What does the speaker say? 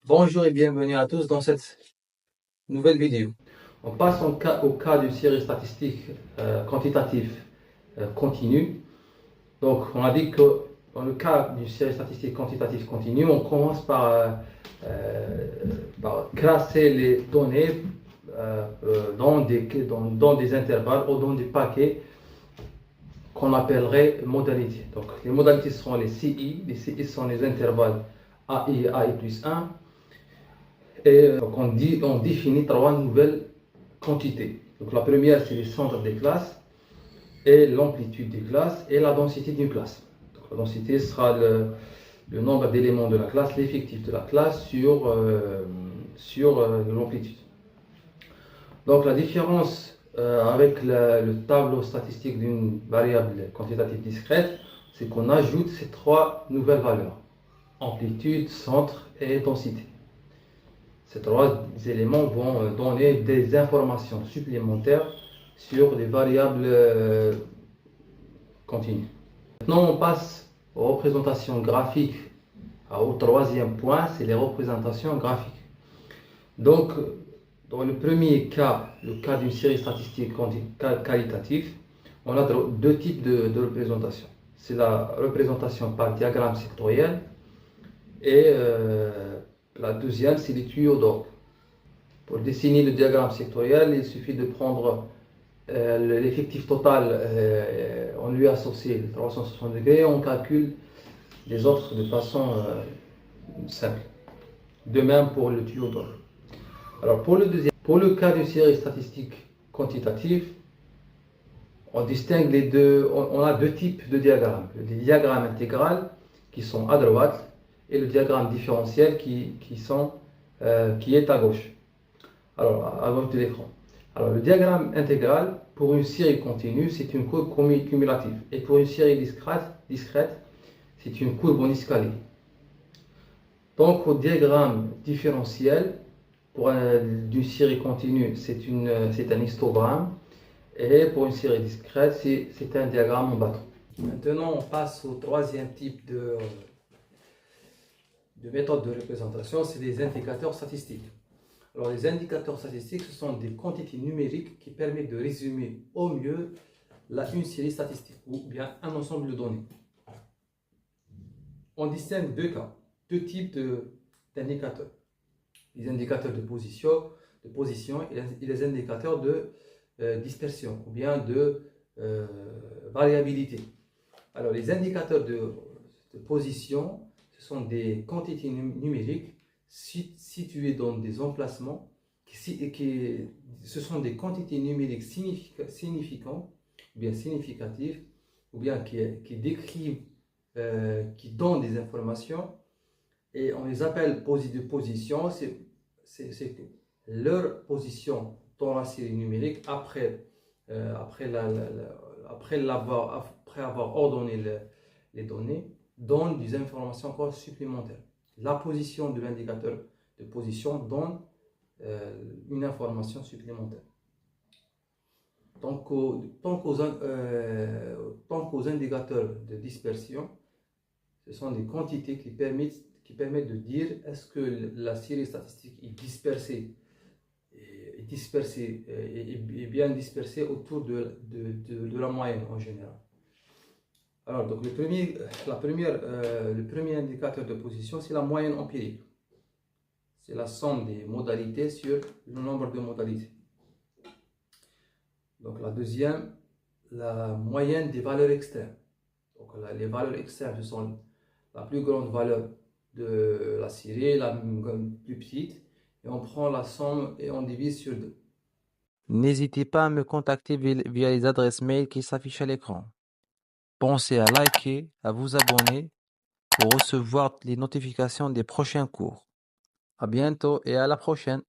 Bonjour et bienvenue à tous dans cette nouvelle vidéo. On passe au cas d'une série statistique quantitative continue. Donc, on a dit que dans le cas d'une série statistique quantitative continue, on commence par classer les données dans des intervalles ou dans des paquets qu'on appellerait modalités. Donc, les modalités seront les CI. Les CI sont les intervalles AI et AI plus 1. Et donc on définit trois nouvelles quantités. Donc la première, c'est les centres des classes, et l'amplitude des classes, et la densité d'une classe. Donc la densité sera le nombre d'éléments de la classe, l'effectif de la classe sur l'amplitude. Donc la différence avec le tableau statistique d'une variable quantitative discrète, c'est qu'on ajoute ces trois nouvelles valeurs: amplitude, centre et densité. Ces trois éléments vont donner des informations supplémentaires sur les variables continues. Maintenant, on passe aux représentations graphiques. Au troisième point, c'est les représentations graphiques. Donc, dans le premier cas, le cas d'une série statistique qualitative, on a deux types de représentation. C'est la représentation par diagramme sectoriel et la deuxième, c'est les tuyaux d'orgue. Pour dessiner le diagramme sectoriel, il suffit de prendre l'effectif total, on lui associe 360 degrés, et on calcule les autres de façon simple. De même pour le tuyau d'orgue. Alors pour le cas d'une série statistique quantitative, on distingue les deux, on a deux types de diagrammes. Le diagramme intégral qui sont à droite et le diagramme différentiel qui est à gauche. Alors, à gauche de l'écran. Alors, le diagramme intégral, pour une série continue, c'est une courbe cumulative. Et pour une série discrète, c'est une courbe en escalier. Donc, au diagramme différentiel, pour d'une série continue, c'est un histogramme. Et pour une série discrète, c'est un diagramme en bâton. Maintenant, on passe au troisième type de méthode de représentation, c'est les indicateurs statistiques. Alors, les indicateurs statistiques, ce sont des quantités numériques qui permettent de résumer au mieux une série statistique ou bien un ensemble de données. On distingue deux cas, deux types d'indicateurs. Les indicateurs de position et les indicateurs de dispersion ou bien de variabilité. Alors, les indicateurs de position, ce sont des quantités numériques situées dans des emplacements ce sont des quantités numériques significantes ou bien significatives ou bien qui décrivent, qui donnent des informations, et on les appelle de position. C'est leur position dans la série numérique après avoir ordonné les données, donne des informations encore supplémentaires. La position de l'indicateur de position donne une information supplémentaire. Tant qu'aux indicateurs de dispersion, ce sont des quantités qui permettent de dire est-ce que la série statistique est bien dispersée autour de la moyenne en général. Alors, donc le premier indicateur de position, c'est la moyenne empirique. C'est la somme des modalités sur le nombre de modalités. Donc la deuxième, la moyenne des valeurs externes. Donc les valeurs externes, ce sont la plus grande valeur de la série, la plus petite, et on prend la somme et on divise sur 2. N'hésitez pas à me contacter via les adresses mail qui s'affichent à l'écran. Pensez à liker, à vous abonner pour recevoir les notifications des prochains cours. À bientôt et à la prochaine.